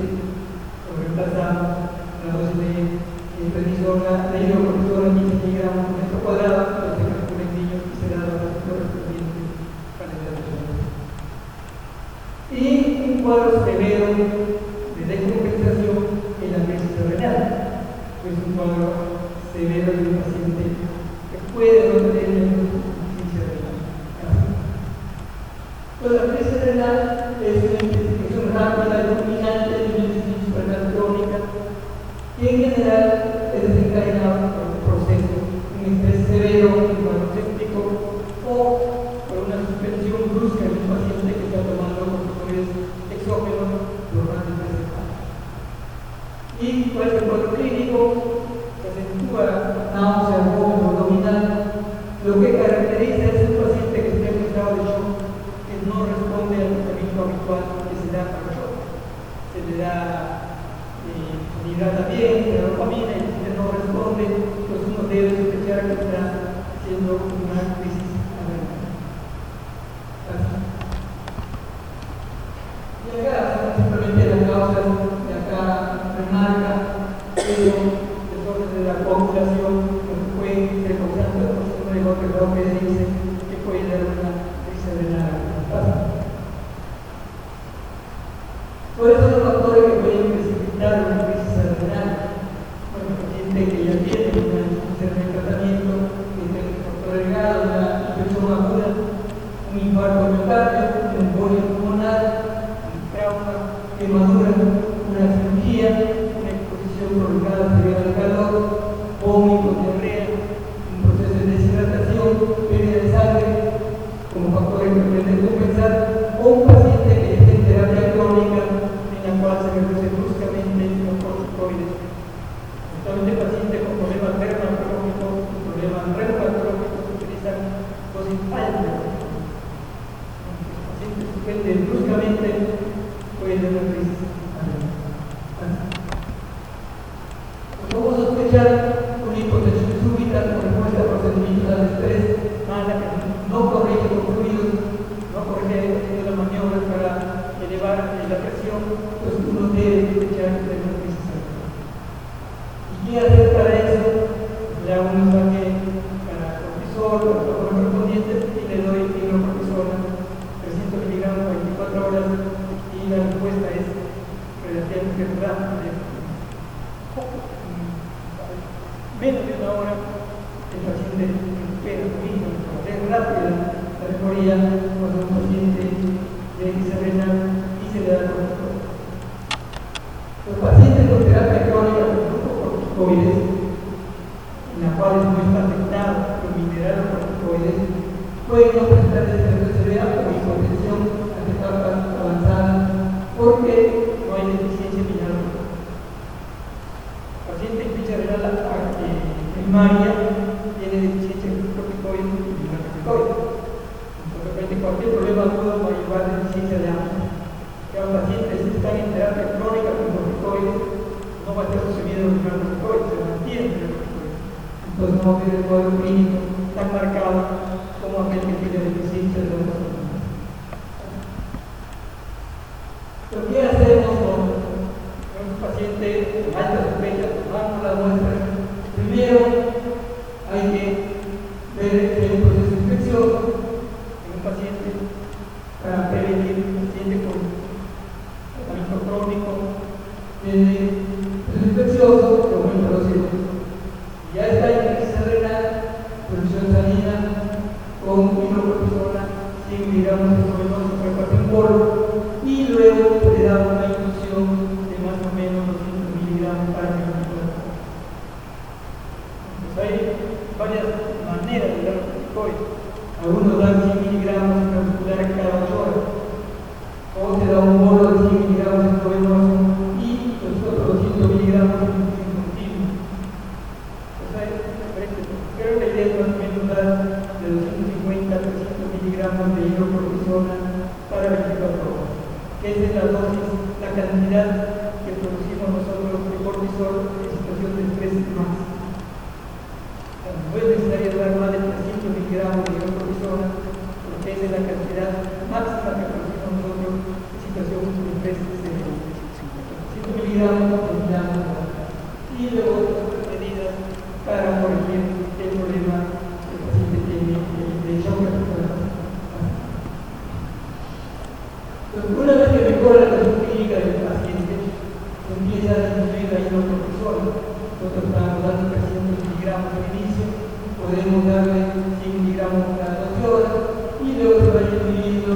[SPEAKER 2] lo reemplazamos la dosis de prednisona, de hidrocortisona, 15 miligramos por metro cuadrado, lo se calcula en niños y se da la dosis correspondiente para el tratamiento. Y un cuadro severo de descompensación en la crisis renal. Es un cuadro severo de un paciente que puede no tener insuficiencia renal. Pues la crisis renal es una investigación rápida, dominante de una insuficiencia renal crónica que en general es desencadenada por un proceso, un estrés severo, un cuadro séptico o por una suspensión brusca en un paciente que está tomando corticoides exógenos por más de 3 semanas. ¿Y cuál es el cuadro clínico? Se acentúa náusea, vómito abdominal. Lo que caracteriza es un paciente que está en estado de shock, que no responde al tratamiento habitual que se da para el shock. Se le da hidrata bien, se da dopamina y si no responde, pues uno debe sospechar que está haciendo una crisis renal. Y acá simplemente las causas de acá remarca el desorden de la coagulación, lo que puede ser causante por un negocio que dice que puede dar una crisis renal. Por eso los factores que pueden precipitar una crisis renal, bueno, el paciente que ya tiene una insuficiencia de tratamiento, que tiene un factor agregado, una infección aguda, un infarto miocardio, una embolia pulmonar, un trauma, quemadura, una cirugía, una exposición prolongada severa al calor, vómito, diarrea, un proceso de deshidratación, pérdida de sangre, como factores que pueden compensar, o un paciente que esté en terapia crónica en la cual se reduce bruscamente los corticoides. Actualmente pacientes con problemas dermatológicos, con problemas reumatológicos utilizan dosis altas. Los pacientes suspenden bruscamente, puede haber una crisis. ¿Cómo sospechar una hipotensión súbita con respuesta a procedimientos al estrés mala que no corrige con fluidos, no corrige haciendo las maniobras para elevar la presión? Pues uno debe sospechar de una crisis renal. ¿Y qué hacer para eso? Le hago un mensaje para cortisol, para los correspondientes y le doy hidrocortisona 300 miligramos 24 horas y la respuesta es relativamente rápida. Menos de una hora el paciente recupera mismo, es rápida la mejoría cuando un paciente de crisis renal y se le da cortisol. Los pacientes con terapia crónica con corticoides, en la cual no está afectado por mineral o corticoides, pueden no presentar deshidratación severa o hipotensión a etapas avanzadas porque no hay deficiencia mineral. El paciente en crisis renal primaria tiene deficiencia de corticoides y mineralocorticoides. Entonces, cualquier problema agudo va a llevar deficiencia de ambos. Ya un paciente si está en terapia crónica con corticoides, no va a estar sucediendo con corticoides, se mantiene con corticoides. Entonces no va a tener el cuadro clínico tan marcado como aquel que tiene deficiencia de otras hormonas. Pero ¿qué hacemos con un paciente de alta sospecha? Tomamos la muestra. Primero, hay que ver el proceso infeccioso en un paciente para prevenir un paciente con tratamiento crónico de proceso infeccioso que aumenta los circuitos. Ya está en crisis renal, solución salina con hidrocortisona 100 miligramos que es la dosis, la cantidad que producimos nosotros de cortisol en situación de estrés máximo. No es necesario dar más de 300 miligramos de cortisona, porque esa es la cantidad máxima que producimos nosotros en situación de estrés severo. 100 miligramos necesitamos y luego otras medidas para corregir el problema que el paciente tiene de shock. Una vez que mejora la situación clínica del paciente, empieza a disminuir la hidrocortisona. Nosotros estamos dando 300 miligramos al inicio, podemos darle 100 miligramos cada 2 horas y luego se va disminuyendo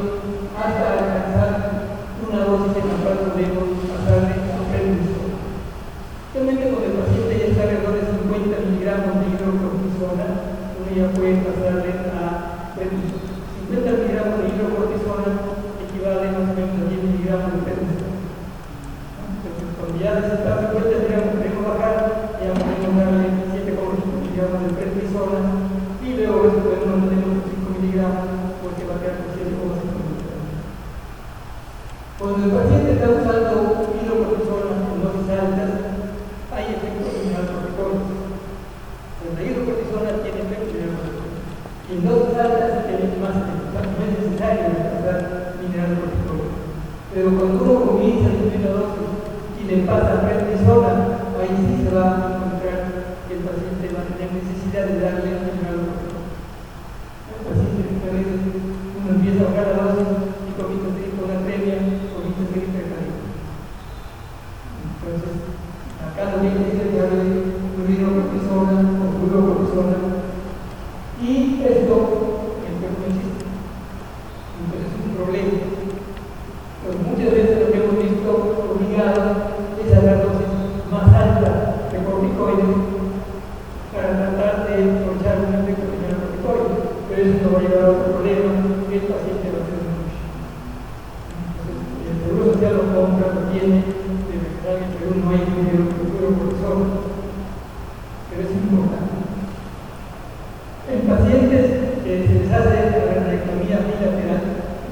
[SPEAKER 2] hasta alcanzar una dosis en la cual podemos pasarle a prednisona. Solamente cuando el paciente ya está alrededor de 50 miligramos de hidrocortisona, uno ya puede pasarle a prednisona. 50 miligramos de hidrocortisona equivale más o menos a 10 miligramos de prednisona. Entonces, cuando ya está 50 miligramos, podemos bajar, ya podemos darle 7,5 miligramos de prednisona y luego eso podemos mantener con 5 miligramos porque va a quedar con 7,5 miligramos. Cuando el paciente está usando hidrocortisona en dosis altas, hay efectos mineralocorticoides. La hidrocortisona tiene efectos mineralocorticoides. Y en dosis altas tiene más efectos. No es necesario alcanzar mineralocorticoides. Pero cuando uno comienza a disminuir la dosis y le pasa prednisona, ahí sí se va a encontrar que el paciente va a tener necesidad de darle mineralocorticoides. El paciente a veces uno empieza a bajar la dosis y comienza a seguir con la premia, comienza a seguir precariendo. Entonces, acá lo que dice es darle hidrocortisona o fluorocortisona y esto no existe. Entonces es un problema. Pues muchas veces lo que hemos visto obligado es a dar dosis más altas de corticoides para tratar de aprovechar un efecto de corticoides, pero eso nos va a llevar a otro problema que el paciente va a tener mucho. Entonces, el Seguro Social lo compra, lo tiene, de verdad en Perú no hay fluorocortisona, pero es importante. En pacientes que se les hace la renectomía bilateral,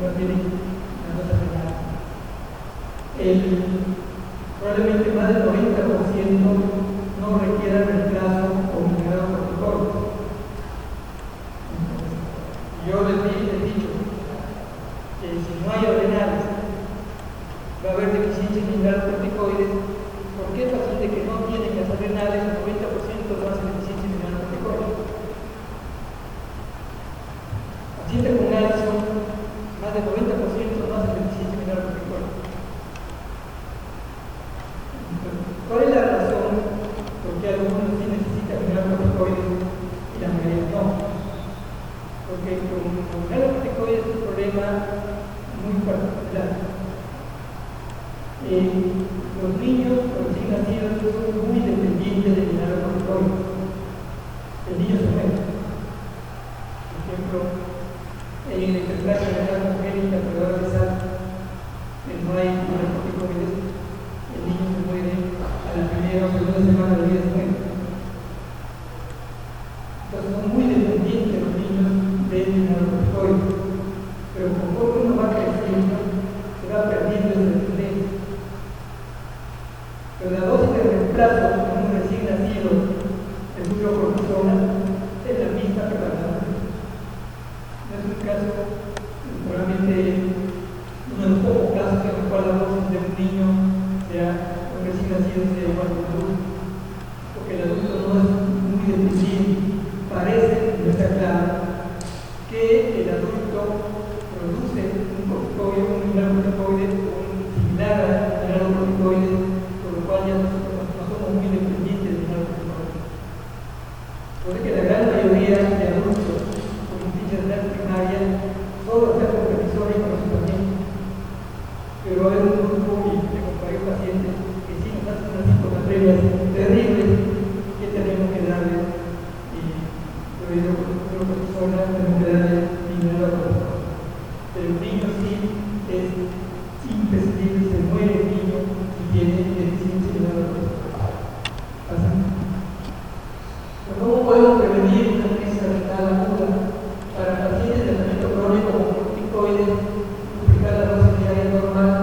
[SPEAKER 2] no tienen una cosa renal, probablemente más del 90% no requiera reemplazo con mineralocorticoides. Yo les he dicho que si no hay renales va a haber deficiencia en mineralocorticoides, porque el paciente que no tiene casas renales, el 90% no hace deficiencia en mineralocorticoides. Pacientes con Addison, más del 90% no hace deficiencia en mineralocorticoides. ¿Cuál es la razón por qué algunos sí necesitan mineralocorticoides y la mayoría no? Porque con mineralocorticoides es un problema muy particular. Los niños recién nacidos son muy dependientes de mineralocorticoides. El niño se muere. Por ejemplo, en el trasplante de la congénita perdedora de sal, no hay mineralocorticoides, el niño se muere a la primera o segunda semana de vida de muerte. Entonces son muy dependientes los niños de mineralocorticoides, pero conforme uno va creciendo, se va perdiendo esa dependencia. Pero la dosis de reemplazo en un recién nacido de fluorocortisona es la misma que para la adulta. No es un caso, probablemente uno de los pocos casos en los cuales la dosis de un niño sea un recién nacido sea igual que un adulto, porque el adulto no es muy dependiente. Parece, no está claro, que el adulto produce un corticoide, un mineralocorticoide similar al mineralocorticoide, por lo cual ya nosotros no somos muy dependientes de mineralocorticoide. Puede que la gran mayoría de adultos con insuficiencia primaria solo están con prednisona y con los tratamientos, pero hay un grupo, y tengo varios pacientes que sí nos hacen unas psicopatremias terribles que tenemos que darle hidrocortisona, tenemos que darle mineralocorticoide. Pero el niño sí es imprescindible, se muere el niño si tiene deficiencia de mineralocorticoide. ¿Cómo podemos prevenir una crisis renal aguda para pacientes de tratamiento crónico con corticoides, duplicar la dosis diaria normal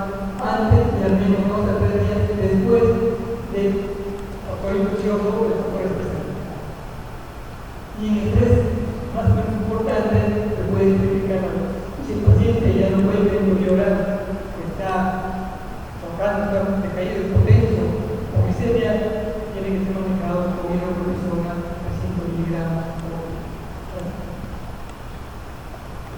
[SPEAKER 2] trabajando, estamos decaídos de potencia o miseria, tiene que ser manejado con una persona a 5 miligramos.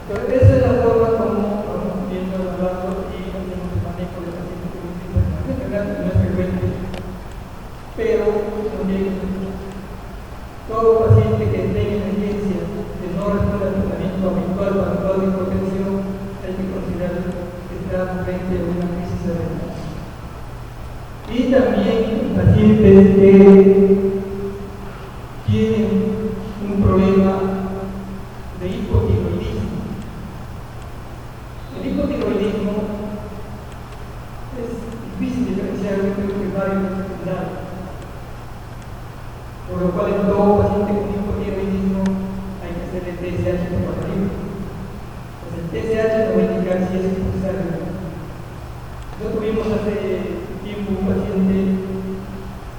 [SPEAKER 2] Entonces, esa es la forma como vamos viendo hablando y hacemos el manejo de pacientes con enfermedad no es frecuente, pero también todo paciente que tenga emergencia que no responde al tratamiento habitual para toda la hipertensión hay que considerar que está frente a una crisis renal. Y también pacientes que tienen un problema de hipotiroidismo. El hipotiroidismo es difícil diferenciar entre el primario y el secundario, por lo cual en todo paciente con hipotiroidismo hay que hacer el TSH compatible. Pues el TSH nos va a indicar si es expulsar. Nosotros tuvimos hace tiempo un paciente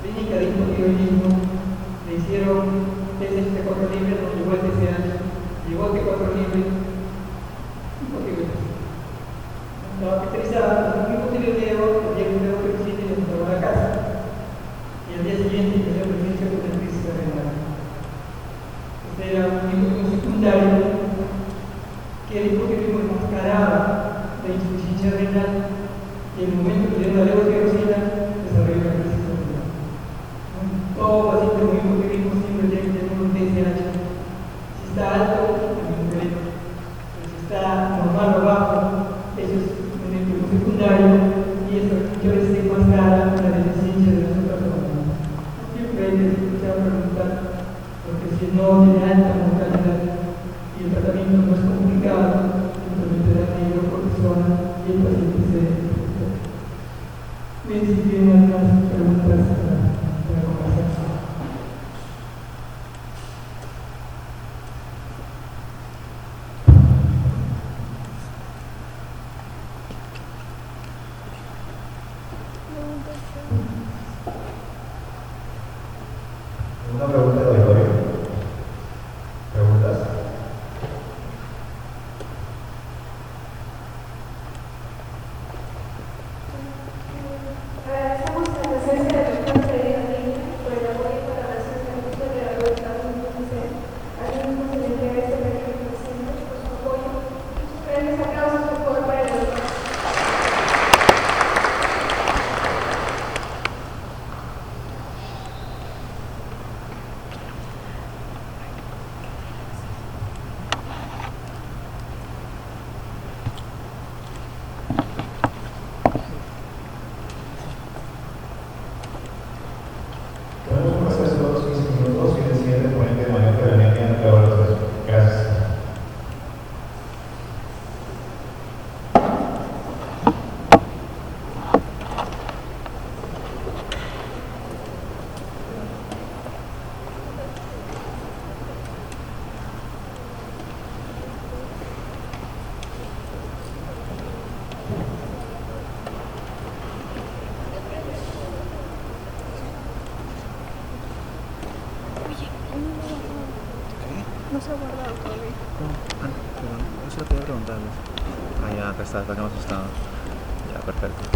[SPEAKER 2] clínica de hipotiroidismo, le hicieron TSH libre, nos llegó el TSH, llegó el T4 libre, hipotiroidismo. Estaba hospitalizada, un hipotiroideo, había que hacer otro visita y nos llevó a la casa. Y al día siguiente empezó a emergencia con una crisis renal. Este era un hipotiroidismo secundario que el hipotiroidismo enmascaraba la insuficiencia renal y en el momento que le dieron la levotirosina desarrolló la crisis renal. Todo paciente con hipotiroidismo siempre tiene que tener un TSH. Si está alto, es un problema. Si está normal o bajo, eso es un hipotiroidismo secundario y eso se enmascara la deficiencia de las otras hormonas. Siempre hay que escuchar preguntar, porque si no tiene alta mortalidad y el tratamiento no es complicado, simplemente da hidrocortisona y el paciente se recupera. Bien, si tienen algunas preguntas para conversar.
[SPEAKER 1] Una pregunta de auditorio. ¿Preguntas?
[SPEAKER 3] Agradecemos la presencia del doctor Freddy Martínez por el apoyo para la asistencia de la Universidad de Universidad. Asimismo, se le entrega este pequeño presente por su apoyo y sus grandes aplausos, por favor, para el doctor.
[SPEAKER 1] Tenemos un receso de unos 15 minutos y el siguiente ponente de mayor permanencia de la sesión. Gracias.
[SPEAKER 4] No se ha guardado todavía. Ah, perdón. Eso lo quería preguntarle. Ah, ya, acá está, me asustado. Ya, perfecto.